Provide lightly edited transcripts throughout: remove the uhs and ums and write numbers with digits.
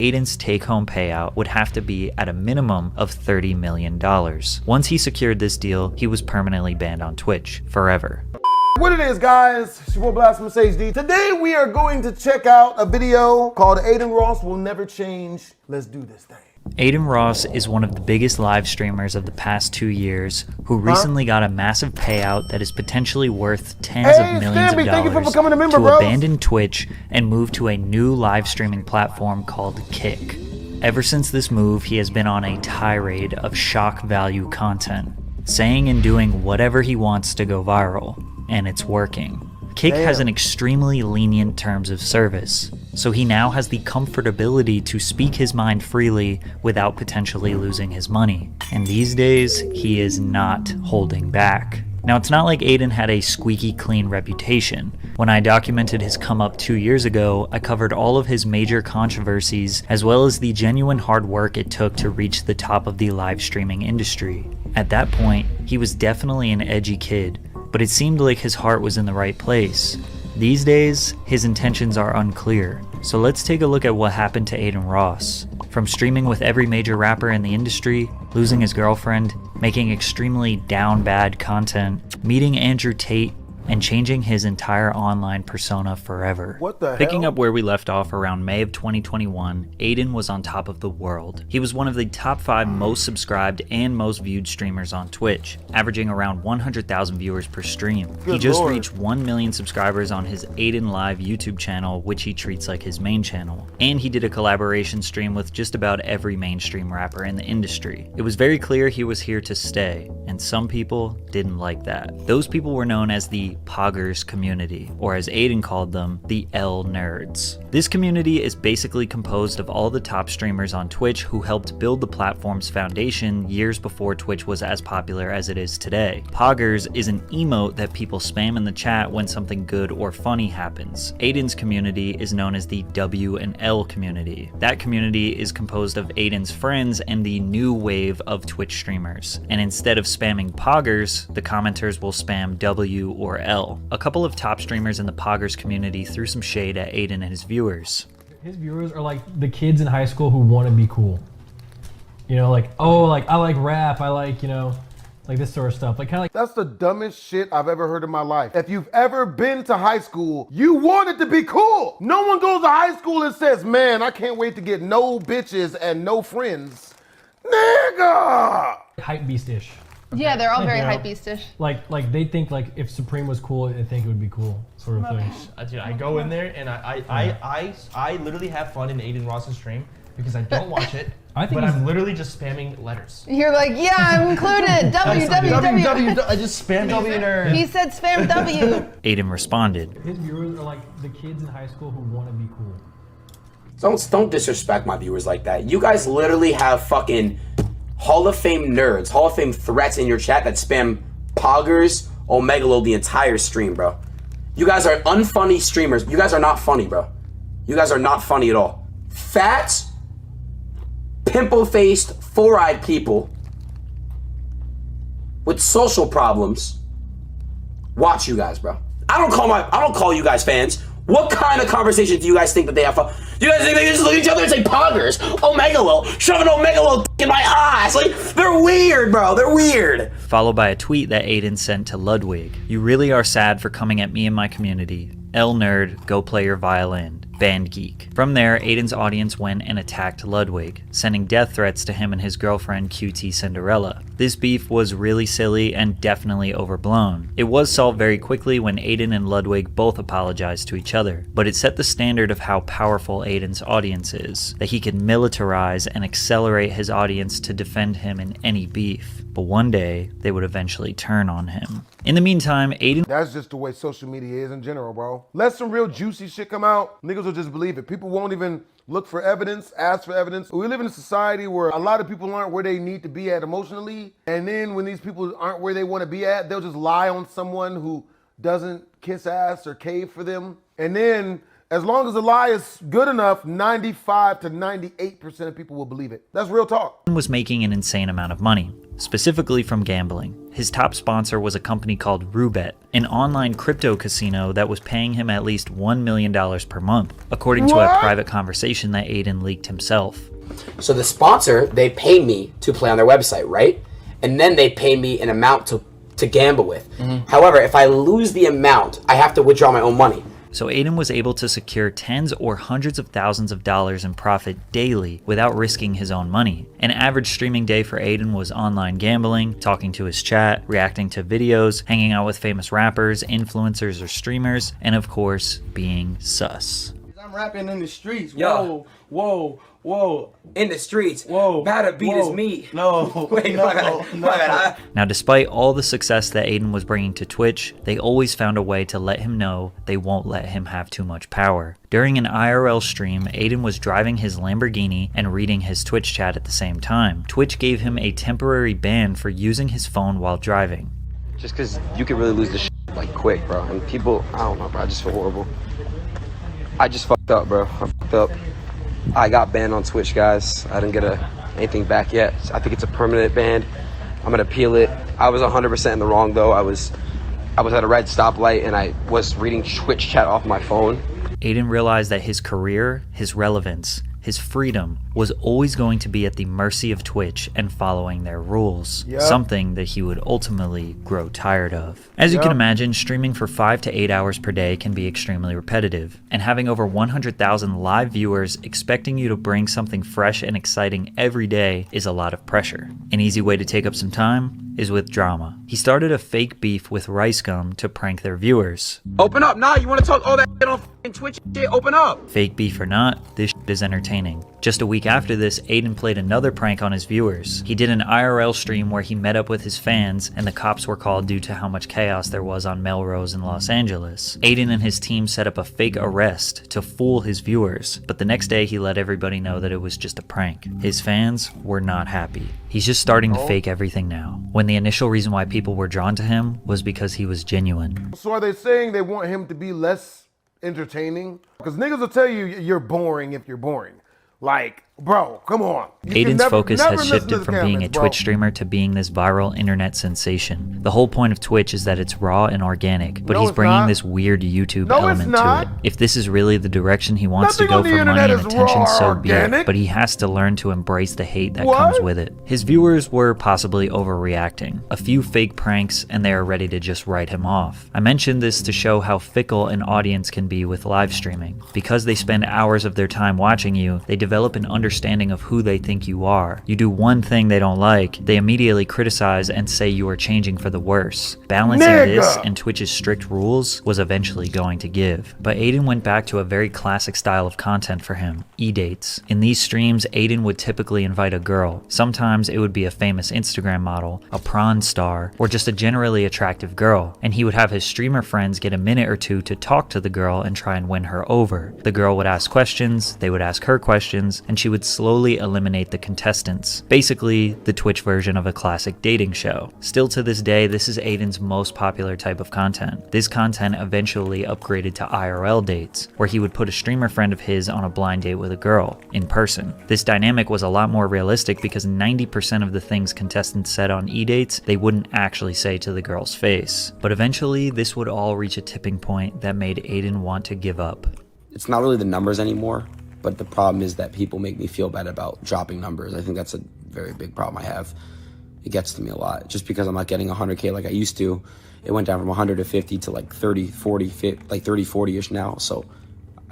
Aiden's take-home payout would have to be at a minimum of $30 million. Once he secured this deal, he was permanently banned on Twitch, forever. What it is, guys, it's your boy BlastphamousHD. Today we are going to check out a video called Adinross Will Never Change. Let's do this thing. Adinross is one of the biggest live streamers of the past 2 years who recently got a massive payout that is potentially worth tens of millions of dollars to abandon Twitch and move to a new live streaming platform called Kick. Ever since this move, he has been on a tirade of shock value content, saying and doing whatever he wants to go viral, and it's working. Kick has an extremely lenient terms of service, so he now has the comfortability to speak his mind freely without potentially losing his money. And these days, he is not holding back. Now, it's not like Aidin had a squeaky clean reputation. When I documented his come up 2 years ago, I covered all of his major controversies as well as the genuine hard work it took to reach the top of the live streaming industry. At that point, he was definitely an edgy kid, but it seemed like his heart was in the right place. These days, his intentions are unclear, so let's take a look at what happened to Adinross. From streaming with every major rapper in the industry, losing his girlfriend, making extremely down bad content, meeting Andrew Tate, and changing his entire online persona forever. What the hell? Picking up where we left off around May of 2021, Aidin was on top of the world. He was one of the top 5 most subscribed and most viewed streamers on Twitch, averaging around 100,000 viewers per stream. He just reached 1 million subscribers on his Aidin Live YouTube channel, which he treats like his main channel. And he did a collaboration stream with just about every mainstream rapper in the industry. It was very clear he was here to stay, and some people didn't like that. Those people were known as the Poggers community, or as Aidin called them, the L Nerds. This community is basically composed of all the top streamers on Twitch who helped build the platform's foundation years before Twitch was as popular as it is today. Poggers is an emote that people spam in the chat when something good or funny happens. Aidin's community is known as the W and L community. That community is composed of Aidin's friends and the new wave of Twitch streamers. And instead of spamming Poggers, the commenters will spam W or L. A couple of top streamers in the Poggers community threw some shade at Aidin and his viewers. His viewers are like the kids in high school who want to be cool. You know, like, oh, like I like rap, I like, you know, like this sort of stuff. Like kind of like That's the dumbest shit I've ever heard in my life. If you've ever been to high school, you want it to be cool. No one goes to high school and says, man, I can't wait to get no bitches and no friends. Nigga! hype beast-ish. Yeah, they're all very hype beast-ish. Like they think like if Supreme was cool, they think it would be cool, sort of thing. Dude, I go in there and I literally have fun in Adinross's stream because I don't watch it. But I'm literally just spamming letters. You're like, yeah, I'm included. W. I just spam W nerd. He said spam W. Aidin responded. His viewers are like the kids in high school who want to be cool. Don't disrespect my viewers like that. You guys literally have fucking Hall of Fame nerds, Hall of Fame threats in your chat that spam Poggers, Omegalo the entire stream, bro. You guys are unfunny streamers. You guys are not funny, bro. You guys are not funny at all. Fat, pimple-faced, four-eyed people with social problems. Watch you guys, bro. I don't call you guys fans. What kind of conversation do you guys think that they have fun? Do you guys think they just look at each other and say Poggers, Omegalo, shove an Omegalo in my ass? Like, they're weird, bro. They're weird. Followed by a tweet that Aidin sent to Ludwig. You really are sad for coming at me and my community. L nerd, go play your violin. Band geek. From there, Aidin's audience went and attacked Ludwig, sending death threats to him and his girlfriend QT Cinderella. This beef was really silly and definitely overblown. It was solved very quickly when Aidin and Ludwig both apologized to each other, but it set the standard of how powerful Aidin's audience is, that he could militarize and accelerate his audience to defend him in any beef. But one day, they would eventually turn on him. In the meantime, Aidin... That's just the way social media is in general, bro. Let some real juicy shit come out, niggas will just believe it. People won't even look for evidence, ask for evidence. We live in a society where a lot of people aren't where they need to be at emotionally. And then when these people aren't where they want to be at, they'll just lie on someone who doesn't kiss ass or cave for them. And then as long as the lie is good enough, 95 to 98% of people will believe it. That's real talk. Was making an insane amount of money. specifically from gambling. His top sponsor was a company called Roobet, an online crypto casino that was paying him at least $1 million per month, according to a private conversation that Aidin leaked himself. So the sponsor, they pay me to play on their website, right? And then they pay me an amount to gamble with. However, if I lose the amount, I have to withdraw my own money. So Aidin was able to secure tens or hundreds of thousands of dollars in profit daily without risking his own money. An average streaming day for Aidin was online gambling, talking to his chat, reacting to videos, hanging out with famous rappers, influencers, or streamers, and of course, being sus. I'm rapping in the streets. Yo. Whoa. In the streets. Whoa. Better beat is me. No. Wait, no. Now, despite all the success that Aidin was bringing to Twitch, they always found a way to let him know they won't let him have too much power. During an IRL stream, Aidin was driving his Lamborghini and reading his Twitch chat at the same time. Twitch gave him a temporary ban for using his phone while driving. Just because you could really lose the shit like quick, bro. And people, I don't know, bro. I just feel horrible. I just fucked up, bro. I fucked up. I got banned on Twitch, guys. I didn't get anything back yet. I think it's a permanent ban. I'm gonna appeal it. I was 100% in the wrong, though. I was at a red stoplight and I was reading Twitch chat off my phone. Aidin realized that his career, his relevance, his freedom was always going to be at the mercy of Twitch and following their rules, something that he would ultimately grow tired of. As you can imagine, streaming for 5 to 8 hours per day can be extremely repetitive, and having over 100,000 live viewers expecting you to bring something fresh and exciting every day is a lot of pressure. An easy way to take up some time is with drama. He started a fake beef with Rice Gum to prank their viewers. Open up now. You want to talk all that shit on Twitch shit? Open up. Fake beef or not, this is entertaining. Just a week after this, Aidin played another prank on his viewers. He did an IRL stream where he met up with his fans, and the cops were called due to how much chaos there was on Melrose in Los Angeles. Aidin and his team set up a fake arrest to fool his viewers, but the next day he let everybody know that it was just a prank. His fans were not happy. He's just starting to fake everything now, when the initial reason why people were drawn to him was because he was genuine. So are they saying they want him to be less entertaining? Because niggas will tell you you're boring if you're boring. Like, bro, come on. Aidin's focus has shifted from being a Twitch streamer to being this viral internet sensation. The whole point of Twitch is that it's raw and organic, but he's bringing this weird YouTube element to it. If this is really the direction he wants to go for money and attention, so be it, but he has to learn to embrace the hate that comes with it. His viewers were possibly overreacting. A few fake pranks and they are ready to just write him off. I mentioned this to show how fickle an audience can be with live streaming. Because they spend hours of their time watching you, they develop an understanding of who they think you are. You do one thing they don't like, they immediately criticize and say you are changing for the worse. Balancing this and Twitch's strict rules was eventually going to give. But Aidin went back to a very classic style of content for him, edates. In these streams, Aidin would typically invite a girl. Sometimes it would be a famous Instagram model, a prawn star, or just a generally attractive girl. And he would have his streamer friends get a minute or two to talk to the girl and try and win her over. The girl would ask questions, they would ask her questions, and she would slowly eliminate the contestants. Basically, the Twitch version of a classic dating show. Still to this day, this is Aidin's most popular type of content. This content eventually upgraded to IRL dates, where he would put a streamer friend of his on a blind date with a girl, in person. This dynamic was a lot more realistic because 90% of the things contestants said on e-dates, they wouldn't actually say to the girl's face. But eventually, this would all reach a tipping point that made Aidin want to give up. It's not really the numbers anymore, but the problem is that people make me feel bad about dropping numbers. I think that's a very big problem I have. It gets to me a lot. Just because I'm not getting 100K like I used to, it went down from 100 to 50 to like 30, 40, 50, like 30, 40-ish now. So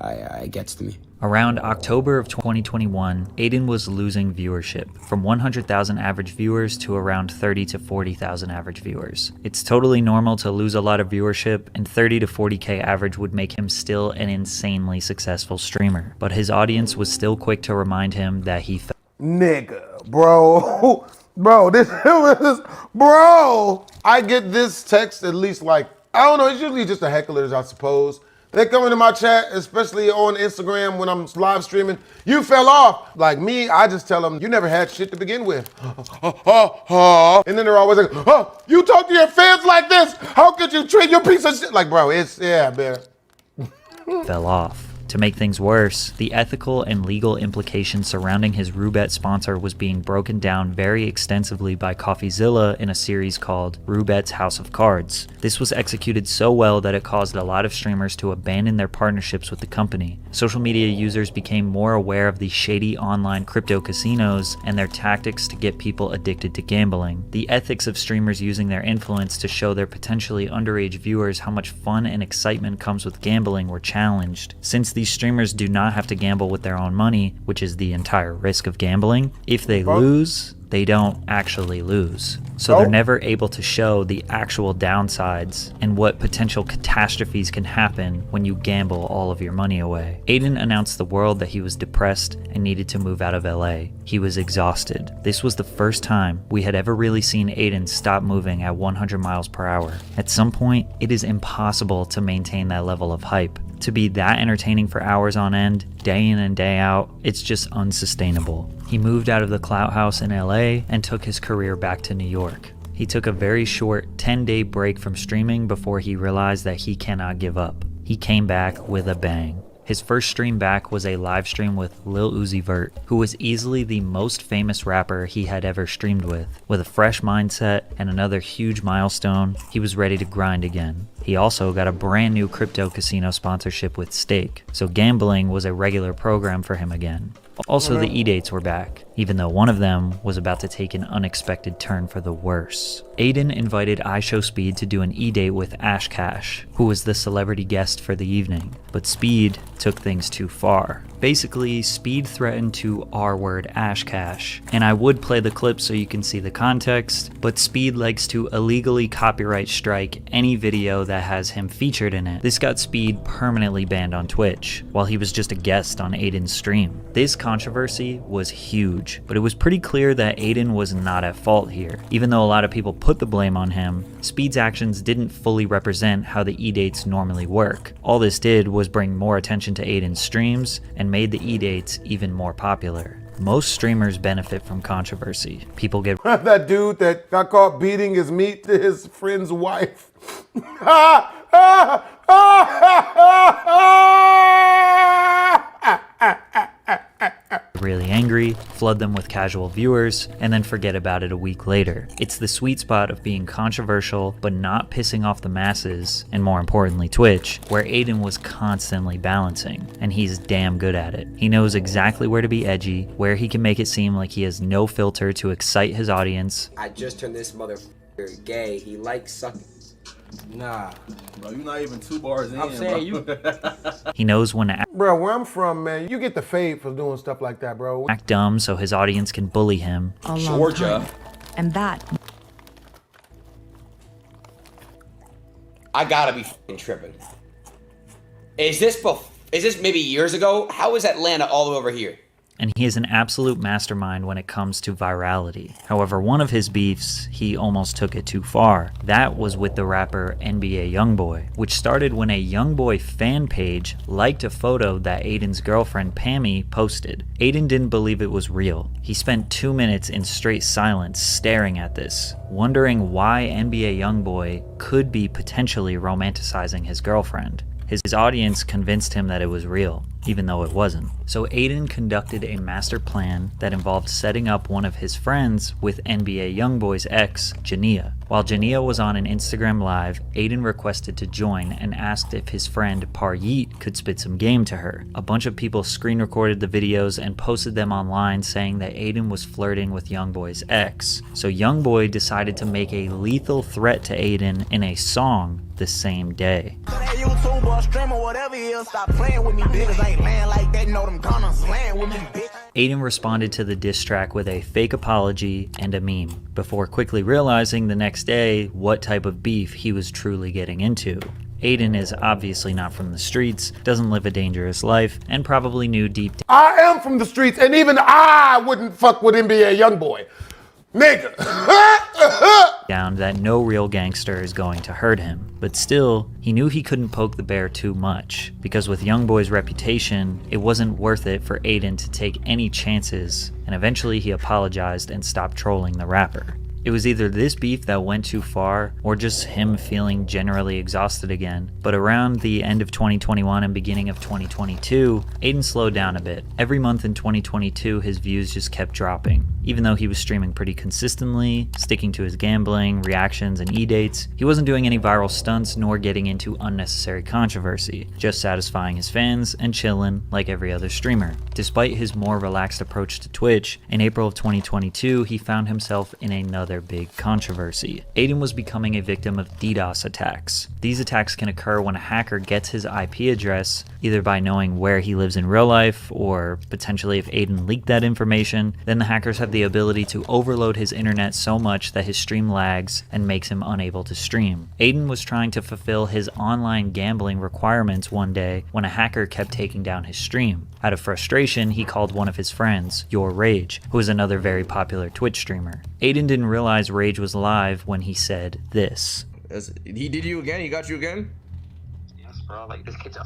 it gets to me. Around October of 2021, Aidin was losing viewership, from 100,000 average viewers to around 30 to 40,000 average viewers. It's totally normal to lose a lot of viewership, and 30 to 40K average would make him still an insanely successful streamer. But his audience was still quick to remind him that he Nigga, bro. Bro, bro. I get this text at least like, I don't know, it's usually just the hecklers, I suppose. They come into my chat, especially on Instagram when I'm live streaming. You fell off. Like me, I just tell them, you never had shit to begin with. And then they're always like, oh, you talk to your fans like this? How could you treat your piece of shit? Like, bro, it's, yeah, man. fell off. To make things worse, the ethical and legal implications surrounding his Roobet sponsor was being broken down very extensively by CoffeeZilla in a series called Roobet's House of Cards. This was executed so well that it caused a lot of streamers to abandon their partnerships with the company. Social media users became more aware of the shady online crypto casinos and their tactics to get people addicted to gambling. The ethics of streamers using their influence to show their potentially underage viewers how much fun and excitement comes with gambling were challenged. Since these streamers do not have to gamble with their own money, which is the entire risk of gambling, if they lose, they don't actually lose. So they're never able to show the actual downsides and what potential catastrophes can happen when you gamble all of your money away. Aidin announced the world that he was depressed and needed to move out of LA. He was exhausted. This was the first time we had ever really seen Aidin stop moving at 100 miles per hour. At some point, it is impossible to maintain that level of hype. To be that entertaining for hours on end, day in and day out, it's just unsustainable. He moved out of the Clout House in LA and took his career back to New York. He took a very short 10-day break from streaming before he realized that he cannot give up. He came back with a bang. His first stream back was a live stream with Lil Uzi Vert, who was easily the most famous rapper he had ever streamed with. With a fresh mindset and another huge milestone, he was ready to grind again. He also got a brand new crypto casino sponsorship with Stake, so gambling was a regular program for him again. Also, the edates were back, even though one of them was about to take an unexpected turn for the worse. Aidin invited iShowSpeed to do an edate with Ashcash, who was the celebrity guest for the evening, but Speed took things too far. Basically, Speed threatened to R-word Ashcash, and I would play the clip so you can see the context, but Speed likes to illegally copyright strike any video that has him featured in it. This got Speed permanently banned on Twitch, while he was just a guest on Aidin's stream. This controversy was huge, but it was pretty clear that Aidin was not at fault here. Even though a lot of people put the blame on him, Speed's actions didn't fully represent how the edates normally work. All this did was bring more attention to Aidin's streams and made the edates even more popular. Most streamers benefit from controversy. People get that dude that got caught beating his meat to his friend's wife. really angry, flood them with casual viewers, and then forget about it a week later. It's the sweet spot of being controversial, but not pissing off the masses, and more importantly Twitch, where Aidin was constantly balancing, and he's damn good at it. He knows exactly where to be edgy, where he can make it seem like he has no filter to excite his audience. I just turned this motherfucker gay. He likes sucking. Nah, bro, you're not even 2 bars in. I'm saying bro. He knows when to Bro, where I'm from, man, you get the fade for doing stuff like that, bro. act dumb so his audience can bully him. A long time. And that. I gotta be f***ing tripping. Is this maybe years ago? How is Atlanta all the way over here? And he is an absolute mastermind when it comes to virality. However, one of his beefs, he almost took it too far. That was with the rapper NBA Youngboy, which started when a Youngboy fan page liked a photo that Aidin's girlfriend Pami posted. Aidin didn't believe it was real. He spent 2 minutes in straight silence staring at this, wondering why NBA Youngboy could be potentially romanticizing his girlfriend. His audience convinced him that it was real, even though it wasn't. So Aidin conducted a master plan that involved setting up one of his friends with NBA Youngboy's ex, Jania. While Jania was on an Instagram live, Aidin requested to join and asked if his friend Paryeet could spit some game to her. A bunch of people screen recorded the videos and posted them online saying that Aidin was flirting with Youngboy's ex. So Youngboy decided to make a lethal threat to Aidin in a song the same day. Aidin responded to the diss track with a fake apology and a meme, before quickly realizing the next day what type of beef he was truly getting into. Aidin is obviously not from the streets, doesn't live a dangerous life, and probably knew deep I am from the streets, and even I wouldn't fuck with NBA Youngboy. Nigga. down that no real gangster is going to hurt him. But still, he knew he couldn't poke the bear too much, because with Youngboy's reputation, it wasn't worth it for Aidin to take any chances, and eventually he apologized and stopped trolling the rapper. It was either this beef that went too far, or just him feeling generally exhausted again. But around the end of 2021 and beginning of 2022, Aiden slowed down a bit. Every month in 2022, his views just kept dropping. Even though he was streaming pretty consistently, sticking to his gambling, reactions, and edates, he wasn't doing any viral stunts nor getting into unnecessary controversy, just satisfying his fans and chillin' like every other streamer. Despite his more relaxed approach to Twitch, in April of 2022, he found himself in another big controversy. Aiden was becoming a victim of DDoS attacks. These attacks can occur when a hacker gets his IP address, either by knowing where he lives in real life, or potentially if Aiden leaked that information, then the hackers have the ability to overload his internet so much that his stream lags and makes him unable to stream. Aiden was trying to fulfill his online gambling requirements one day when a hacker kept taking down his stream. Out of frustration, he called one of his friends, Your Rage, who is another very popular Twitch streamer. Aiden didn't realize Rage was live when he said this. He did you again? He got you again? Yes, bro. Like, this kid's a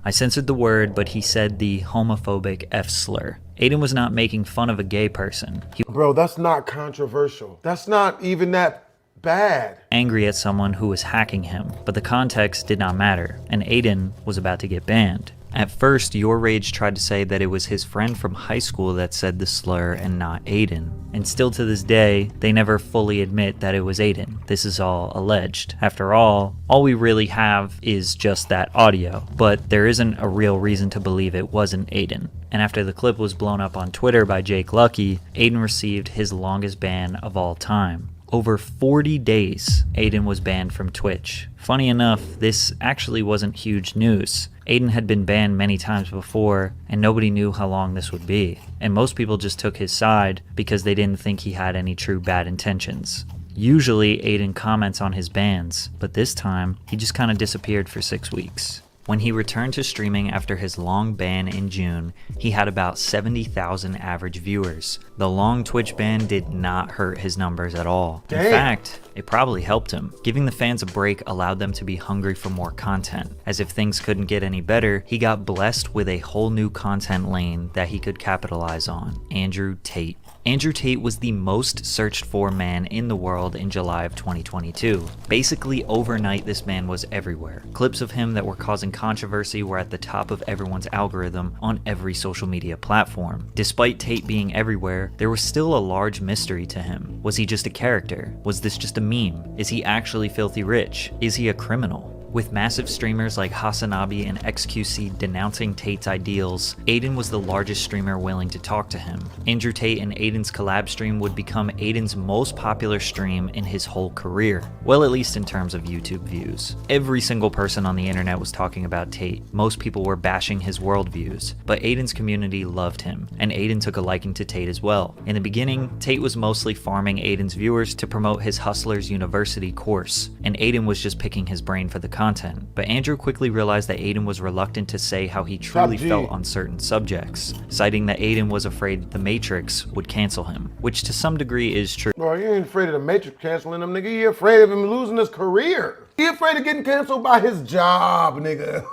I censored the word, but he said the homophobic F slur. Aiden was not making fun of a gay person. Bro, that's not controversial. That's not even that bad. Angry at someone who was hacking him, but the context did not matter, and Aiden was about to get banned. At first, Your Rage tried to say that it was his friend from high school that said the slur and not Aiden. And still to this day, they never fully admit that it was Aiden. This is all alleged. After all we really have is just that audio, but there isn't a real reason to believe it wasn't Aiden. And after the clip was blown up on Twitter by Jake Lucky, Aiden received his longest ban of all time. Over 40 days, Aiden was banned from Twitch. Funny enough, this actually wasn't huge news. Aiden had been banned many times before, and nobody knew how long this would be. And most people just took his side because they didn't think he had any true bad intentions. Usually, Aiden comments on his bans, but this time, he just kind of disappeared for 6 weeks. When he returned to streaming after his long ban in June, he had about 70,000 average viewers. The long Twitch ban did not hurt his numbers at all. In fact, it probably helped him. Giving the fans a break allowed them to be hungry for more content. As if things couldn't get any better, he got blessed with a whole new content lane that he could capitalize on: Andrew Tate. Andrew Tate was the most searched for man in the world in July of 2022. Basically overnight, this man was everywhere. Clips of him that were causing controversy were at the top of everyone's algorithm on every social media platform. Despite Tate being everywhere, there was still a large mystery to him. Was he just a character? Was this just a meme? Is he actually filthy rich? Is he a criminal? With massive streamers like Hasanabi and XQC denouncing Tate's ideals, Aiden was the largest streamer willing to talk to him. Andrew Tate and Aiden's collab stream would become Aiden's most popular stream in his whole career. Well, at least in terms of YouTube views. Every single person on the internet was talking about Tate. Most people were bashing his worldviews, but Aiden's community loved him, and Aiden took a liking to Tate as well. In the beginning, Tate was mostly farming Aiden's viewers to promote his Hustlers University course, and Aiden was just picking his brain for the content. But Andrew quickly realized that Aiden was reluctant to say how he truly felt on certain subjects, citing that Aiden was afraid the Matrix would cancel him, which to some degree is true. Bro, you ain't afraid of the Matrix canceling him, nigga. You afraid of him losing his career. You afraid of getting canceled by his job, nigga.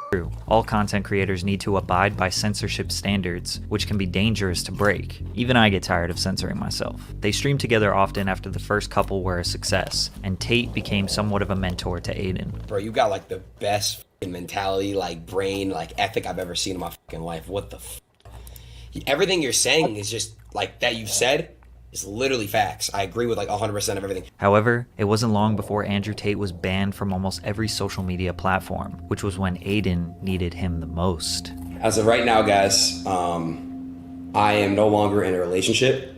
All content creators need to abide by censorship standards, which can be dangerous to break. Even I get tired of censoring myself. They streamed together often after the first couple were a success, and Tate became somewhat of a mentor to Aiden. Bro, you got like the best mentality, like brain, like ethic I've ever seen in my fucking life. What the everything you're saying is just like that you said. It's literally facts. I agree with like 100% of everything. However, it wasn't long before Andrew Tate was banned from almost every social media platform, which was when Aiden needed him the most. As of right now, guys, I am no longer in a relationship.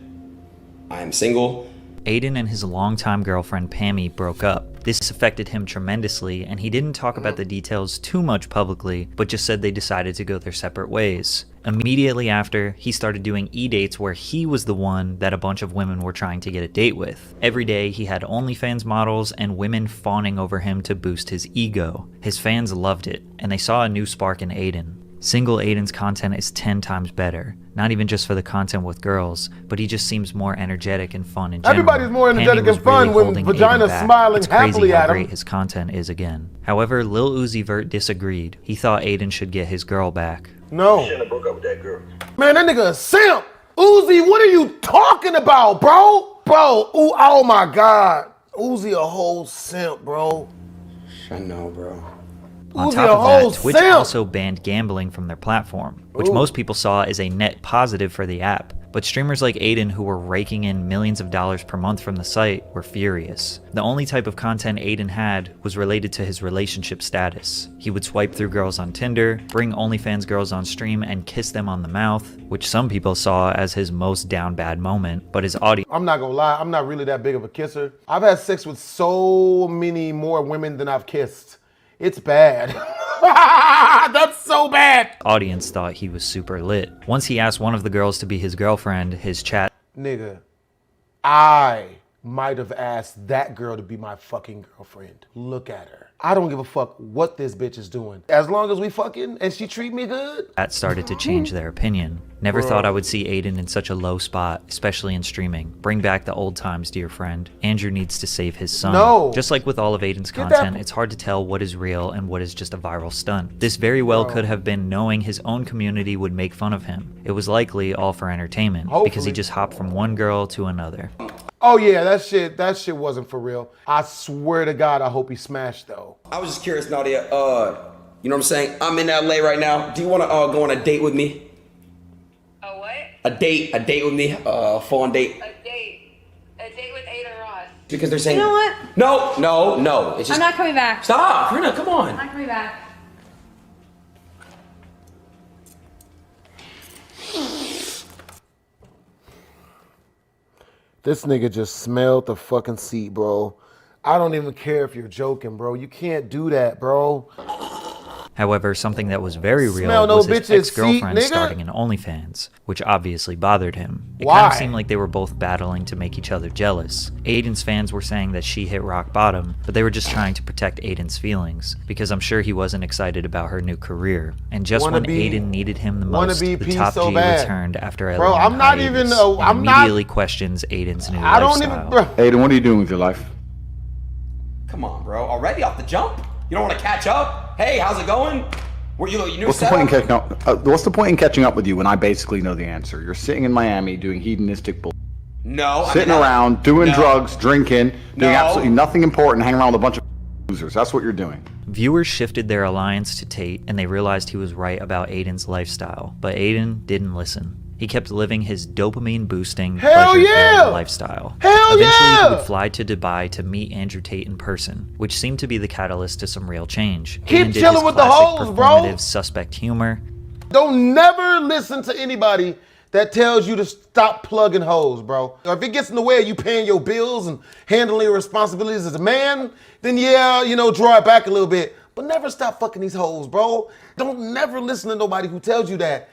I am single. Aiden and his longtime girlfriend Pami broke up. This affected him tremendously, and he didn't talk about the details too much publicly, but just said they decided to go their separate ways. Immediately after, he started doing edates where he was the one that a bunch of women were trying to get a date with. Every day, he had OnlyFans models and women fawning over him to boost his ego. His fans loved it, and they saw a new spark in Aiden. Single Aiden's content is 10 times better, not even just for the content with girls, but he just seems more energetic and fun in general. Everybody's more energetic and fun when vagina's smiling happily at him. It's crazy how great his content is again. However, Lil Uzi Vert disagreed. He thought Aiden should get his girl back. No. Shouldn't have broke up with that girl. Man, that nigga a simp. Uzi, what are you talking about, bro? Bro, ooh, oh my God. Uzi a whole simp, bro. I know, bro. On top of that, Twitch also banned gambling from their platform, which most people saw as a net positive for the app. But streamers like Aidin, who were raking in millions of dollars per month from the site, were furious. The only type of content Aidin had was related to his relationship status. He would swipe through girls on Tinder, bring OnlyFans girls on stream, and kiss them on the mouth, which some people saw as his most down bad moment, but his audience... I'm not gonna lie, I'm not really that big of a kisser. I've had sex with so many more women than I've kissed. It's bad. That's so bad. Audience thought he was super lit. Once he asked one of the girls to be his girlfriend, his chat... Nigga, I might have asked that girl to be my fucking girlfriend. Look at her. I don't give a fuck what this bitch is doing. As long as we fucking and she treat me good. That started to change their opinion. Never thought I would see Aidin in such a low spot, especially in streaming. Bring back the old times, dear friend. Andrew needs to save his son. No. Just like with all of Aidin's content, it's hard to tell what is real and what is just a viral stunt. This very well could have been knowing his own community would make fun of him. It was likely all for entertainment, because he just hopped from one girl to another. Oh yeah, that shit wasn't for real. I swear to God, I hope he smashed though. I was just curious, Nadia. You know what I'm saying? I'm in LA right now. Do you want to go on a date with me? A what? A date with me. Full on date. A date with Adinross. Because they're saying. You know what? No. It's just. I'm not coming back. Stop, Rina. Come on. I'm not coming back. This nigga just smelled the fucking seat, bro. I don't even care if you're joking, bro. You can't do that, bro. However, something that was very real was his ex-girlfriend starting an OnlyFans, which obviously bothered him. It kind of seemed like they were both battling to make each other jealous. Aidin's fans were saying that she hit rock bottom, but they were just trying to protect Aidin's feelings, because I'm sure he wasn't excited about her new career. And just when Aidin needed him the most, the top G returned after a long hiatus, and immediately questions Aidin's new lifestyle. Aidin, what are you doing with your life? Come on, bro. Already off the jump? You don't want to catch up? Hey, how's it going? What's the point in catching up? What's the point in catching up with you when I basically know the answer? You're sitting in Miami doing hedonistic bull. No. Sitting around, doing drugs, drinking, doing absolutely nothing important, hanging around with a bunch of losers. That's what you're doing. Viewers shifted their alliance to Tate, and they realized he was right about Aidin's lifestyle, but Aidin didn't listen. He kept living his dopamine-boosting, pleasure-filled lifestyle. Eventually, he would fly to Dubai to meet Andrew Tate in person, which seemed to be the catalyst to some real change. Keep chilling with the hoes, bro. Suspect humor. Don't never listen to anybody that tells you to stop plugging hoes, bro. If it gets in the way of you paying your bills and handling your responsibilities as a man, then yeah, draw it back a little bit. But never stop fucking these hoes, bro. Don't never listen to nobody who tells you that.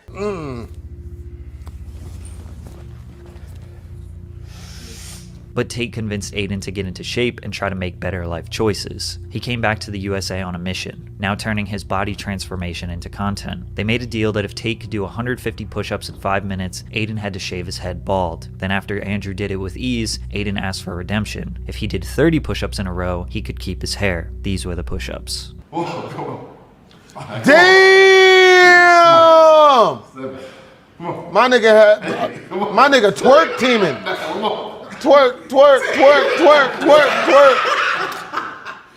But Tate convinced Aidin to get into shape and try to make better life choices. He came back to the USA on a mission, now turning his body transformation into content. They made a deal that if Tate could do 150 push-ups in 5 minutes, Aidin had to shave his head bald. Then after Andrew did it with ease, Aidin asked for redemption. If he did 30 push-ups in a row, he could keep his hair. These were the push-ups. Damn! My nigga twerk teaming. Twerk.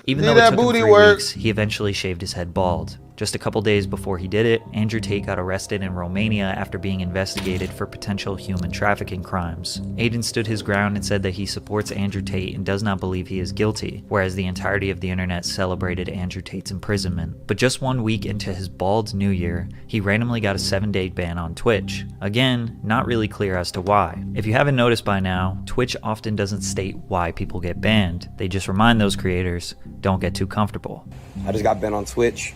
Even though it took him 3 weeks, he eventually shaved his head bald. Just a couple days before he did it, Andrew Tate got arrested in Romania after being investigated for potential human trafficking crimes. Aidin stood his ground and said that he supports Andrew Tate and does not believe he is guilty, whereas the entirety of the internet celebrated Andrew Tate's imprisonment. But just 1 week into his bald new year, he randomly got a 7-day ban on Twitch. Again, not really clear as to why. If you haven't noticed by now, Twitch often doesn't state why people get banned. They just remind those creators, don't get too comfortable. I just got banned on Twitch.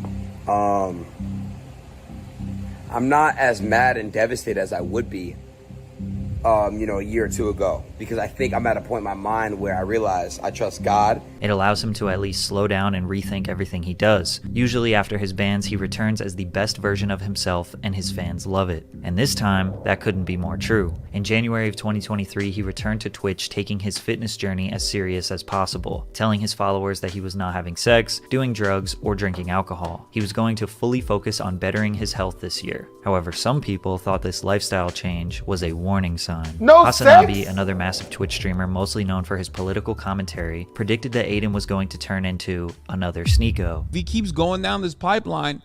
I'm not as mad and devastated as I would be, a year or two ago, because I think I'm at a point in my mind where I realize I trust God It allows him to at least slow down and rethink everything he does. Usually after his bans, he returns as the best version of himself and his fans love it. And this time, that couldn't be more true. In January of 2023, he returned to Twitch taking his fitness journey as serious as possible, telling his followers that he was not having sex, doing drugs, or drinking alcohol. He was going to fully focus on bettering his health this year. However, some people thought this lifestyle change was a warning sign. No Hasanabi, sex? another massive Twitch streamer mostly known for his political commentary, predicted that Aiden was going to turn into another Sneeko. If he keeps going down this pipeline,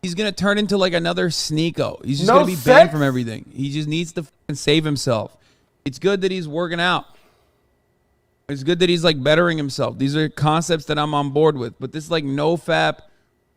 he's gonna turn into like another Sneeko. He's just No gonna be sex? banned from everything. He just needs to fucking save himself. It's good that he's working out. It's good that he's like bettering himself. These are concepts that I'm on board with. But this like no fap,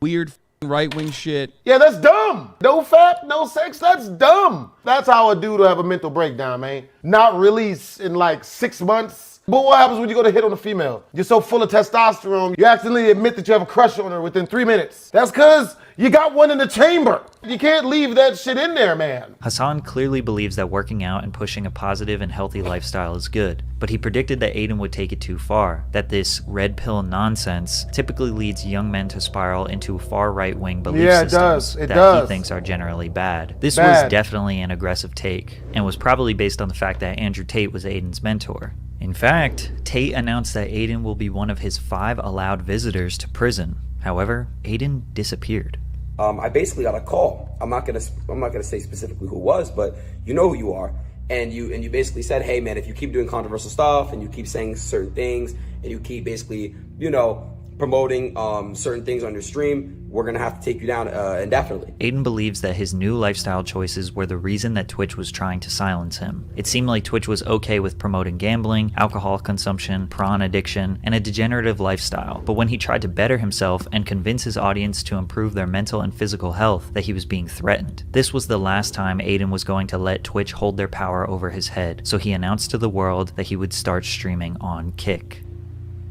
weird right-wing shit. Yeah, that's dumb. No fap, no sex, that's dumb. That's how a dude will have a mental breakdown, man. Not release in like 6 months. But what happens when you go to hit on a female? You're so full of testosterone, you accidentally admit that you have a crush on her within 3 minutes. That's because you got one in the chamber. You can't leave that shit in there, man. Hassan clearly believes that working out and pushing a positive and healthy lifestyle is good, but he predicted that Aiden would take it too far, that this red pill nonsense typically leads young men to spiral into far right-wing belief systems that he thinks are generally bad. This was definitely an aggressive take, and was probably based on the fact that Andrew Tate was Aiden's mentor. In fact, Tate announced that Aiden will be one of his 5 allowed visitors to prison. However, Aiden disappeared. I basically got a call. I'm not gonna say specifically who it was, but you know who you are. And you basically said, hey man, if you keep doing controversial stuff and you keep saying certain things and you keep basically, you know, promoting certain things on your stream, we're gonna have to take you down indefinitely. Aiden believes that his new lifestyle choices were the reason that Twitch was trying to silence him. It seemed like Twitch was okay with promoting gambling, alcohol consumption, prawn addiction, and a degenerative lifestyle, but when he tried to better himself and convince his audience to improve their mental and physical health, that he was being threatened. This was the last time Aiden was going to let Twitch hold their power over his head, so he announced to the world that he would start streaming on Kick.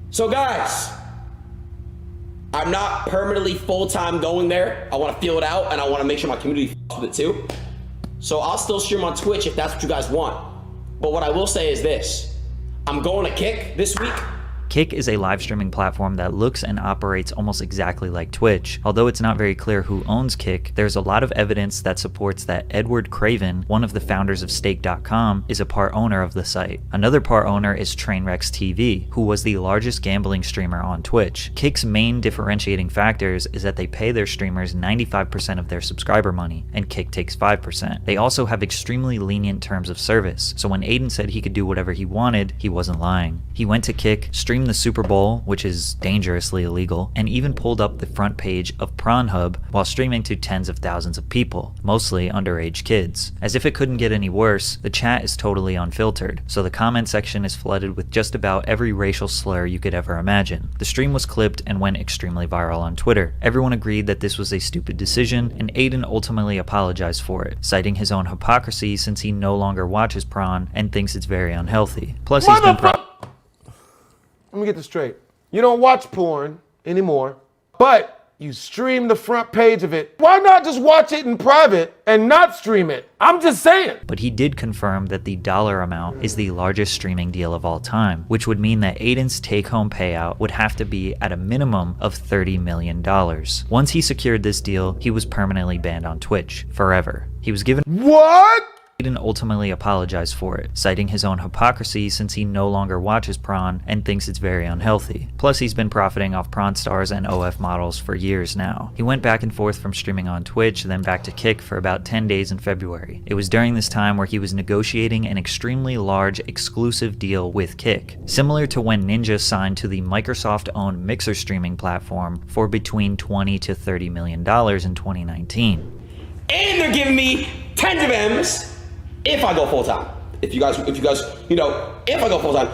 So guys, I'm not permanently full-time going there. I want to feel it out, and I want to make sure my community f***s with it too. So I'll still stream on Twitch if that's what you guys want. But what I will say is this. I'm going to Kick this week. Kick is a live streaming platform that looks and operates almost exactly like Twitch. Although it's not very clear who owns Kick, there's a lot of evidence that supports that Edward Craven, one of the founders of Stake.com, is a part owner of the site. Another part owner is Trainwrecks TV, who was the largest gambling streamer on Twitch. Kick's main differentiating factors is that they pay their streamers 95% of their subscriber money, and Kick takes 5%. They also have extremely lenient terms of service, so when Aiden said he could do whatever he wanted, he wasn't lying. He went to Kick, streamed the Super Bowl, which is dangerously illegal, and even pulled up the front page of Pornhub while streaming to tens of thousands of people, mostly underage kids. As if it couldn't get any worse, the chat is totally unfiltered, so the comment section is flooded with just about every racial slur you could ever imagine. The stream was clipped and went extremely viral on Twitter. Everyone agreed that this was a stupid decision, and Aiden ultimately apologized for it, citing his own hypocrisy since he no longer watches prawn and thinks it's very unhealthy. Plus, he's been Let me get this straight. You don't watch porn anymore, but you stream the front page of it. Why not just watch it in private and not stream it? I'm just saying. But he did confirm that the dollar amount is the largest streaming deal of all time, which would mean that Aiden's take-home payout would have to be at a minimum of $30 million. Once he secured this deal, he was permanently banned on Twitch, forever. He was given— What? Aiden ultimately apologized for it, citing his own hypocrisy since he no longer watches prawn and thinks it's very unhealthy. Plus, he's been profiting off prawn stars and OF models for years now. He went back and forth from streaming on Twitch, then back to Kick for about 10 days in February. It was during this time where he was negotiating an extremely large exclusive deal with Kick, similar to when Ninja signed to the Microsoft-owned Mixer streaming platform for between $20 to $30 million in 2019. And they're giving me tens of M's if I go full time. If you guys, you know, if I go full time,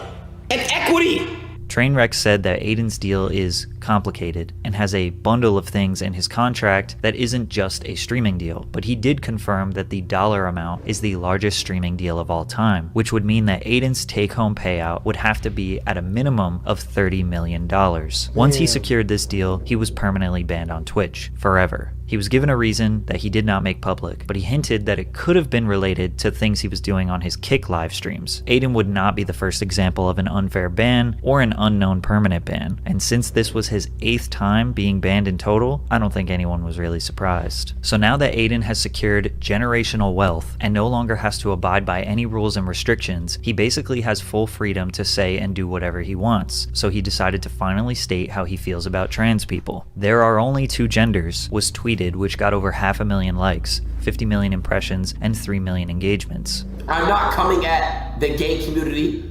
it's equity. Trainwreck said that Aiden's deal is complicated and has a bundle of things in his contract that isn't just a streaming deal, but he did confirm that the dollar amount is the largest streaming deal of all time, which would mean that Aiden's take-home payout would have to be at a minimum of $30 million. Once he secured this deal, he was permanently banned on Twitch, forever. He was given a reason that he did not make public, but he hinted that it could have been related to things he was doing on his Kick live streams. Aidin would not be the first example of an unfair ban or an unknown permanent ban, and since this was his 8th time being banned in total, I don't think anyone was really surprised. So now that Aidin has secured generational wealth and no longer has to abide by any rules and restrictions, he basically has full freedom to say and do whatever he wants. So he decided to finally state how he feels about trans people. "There are only 2 genders" was tweeted, which got over 500,000 likes, 50 million impressions, and 3 million engagements. I'm not coming at the gay community,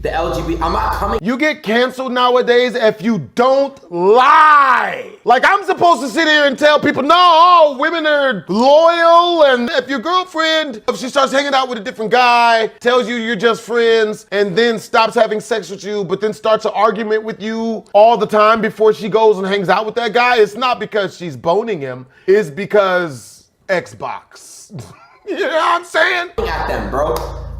the LGBT. I'm not coming. You get canceled nowadays if you don't lie. Like, I'm supposed to sit here and tell people, no, women are loyal, and if your girlfriend, if she starts hanging out with a different guy, tells you you're just friends, and then stops having sex with you, but then starts an argument with you all the time before she goes and hangs out with that guy, it's not because she's boning him, it's because Xbox. You know what I'm saying? At them, bro.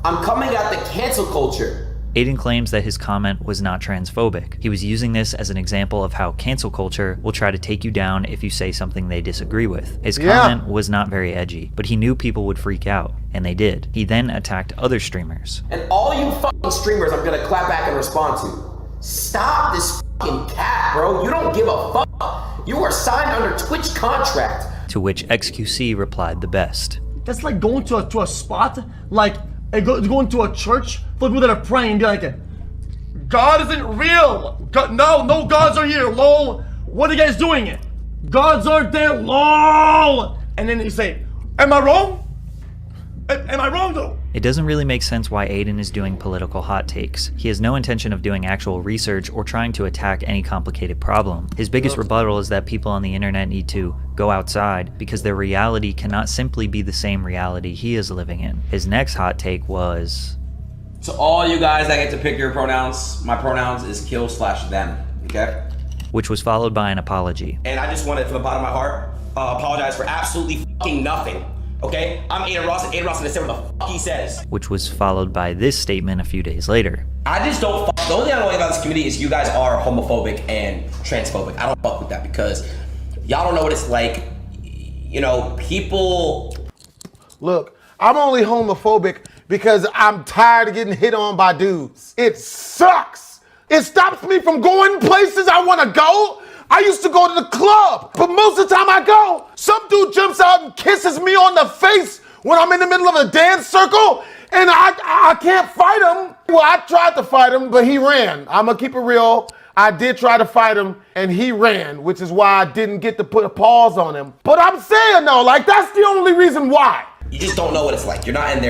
I'm coming at the cancel culture. Aidin claims that his comment was not transphobic. He was using this as an example of how cancel culture will try to take you down if you say something they disagree with. His comment was not very edgy, but he knew people would freak out, and they did. He then attacked other streamers. And all you fucking streamers I'm gonna clap back and respond to. Stop this fucking cat, bro. You don't give a fuck. You are signed under Twitch contract. To which XQC replied the best. That's like going to a spot, like going to a church for people that are praying and be like, God isn't real. God, no gods are here, lol. What are you guys doing? Gods aren't there, lol. And then you say, am I wrong? Am I wrong though? It doesn't really make sense why Aidin is doing political hot takes. He has no intention of doing actual research or trying to attack any complicated problem. His biggest rebuttal is that people on the internet need to go outside because their reality cannot simply be the same reality he is living in. His next hot take was, to all you guys that get to pick your pronouns, my pronouns is kill/them, okay? Which was followed by an apology. And I just wanted, from the bottom of my heart, apologize for absolutely fucking nothing. Okay, I'm Adinross, and Adinross gonna say what the fuck he says. Which was followed by this statement a few days later. I just don't fuck. The only thing I don't like about this community is you guys are homophobic and transphobic. I don't fuck with that because y'all don't know what it's like. You know, people. Look, I'm only homophobic because I'm tired of getting hit on by dudes. It sucks. It stops me from going places I wanna go. I used to go to the club, but most of the time I go, some dude jumps out and kisses me on the face when I'm in the middle of a dance circle, and I can't fight him. Well, I tried to fight him, but he ran. I'm gonna keep it real. I did try to fight him, and he ran, which is why I didn't get to put a pause on him. But I'm saying though, like, that's the only reason why. You just don't know what it's like. You're not in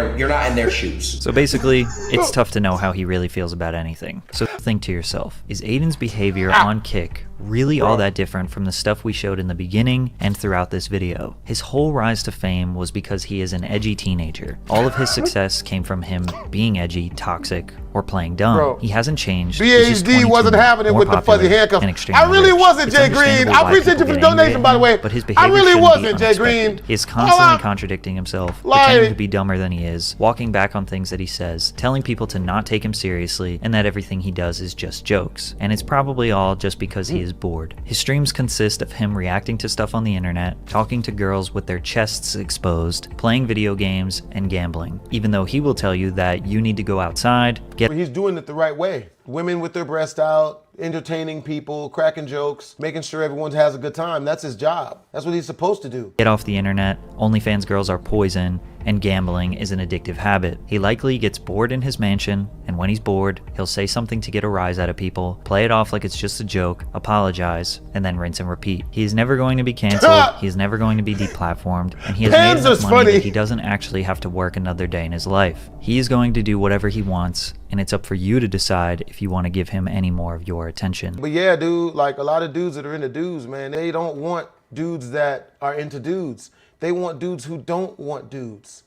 their shoes. So basically, it's tough to know how he really feels about anything. So think to yourself, is Aidin's behavior on Kick really all that different from the stuff we showed in the beginning and throughout this video? His whole rise to fame was because he is an edgy teenager. All of his success came from him being edgy, toxic, or playing dumb. Bro, he hasn't changed. BHD wasn't having it with the fuzzy handcuffs. I really wasn't, Jay Green. I appreciate you for the donation, by the way. But his behavior I really wasn't, be Jay Green. He is constantly contradicting himself, pretending to be dumber than he is, walking back on things that he says, telling people to not take him seriously, and that everything he does is just jokes. And it's probably all just because he is bored. His streams consist of him reacting to stuff on the internet, talking to girls with their chests exposed, playing video games, and gambling. Even though he will tell you that you need to go outside, He's doing it the right way. Women with their breast out, entertaining people, cracking jokes, making sure everyone has a good time. That's his job. That's what he's supposed to do. Get off the internet, OnlyFans girls are poison, and gambling is an addictive habit. He likely gets bored in his mansion, and when he's bored, he'll say something to get a rise out of people, play it off like it's just a joke, apologize, and then rinse and repeat. He is never going to be canceled, he is never going to be deplatformed, and he has made enough money that he doesn't actually have to work another day in his life. He is going to do whatever he wants, and it's up for you to decide if you want to give him any more of your attention. But yeah, dude, like a lot of dudes that are into dudes, man, they don't want dudes that are into dudes. They want dudes who don't want dudes.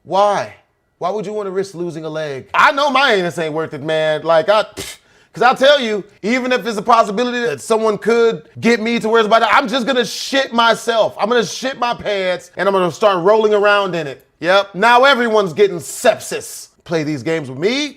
Why? Why would you want to risk losing a leg? I know my anus ain't worth it, man. Like, because I'll tell you, even if there's a possibility that someone could get me to where it's about that, I'm just going to shit myself. I'm going to shit my pants, and I'm going to start rolling around in it. Yep. Now everyone's getting sepsis. Play these games with me.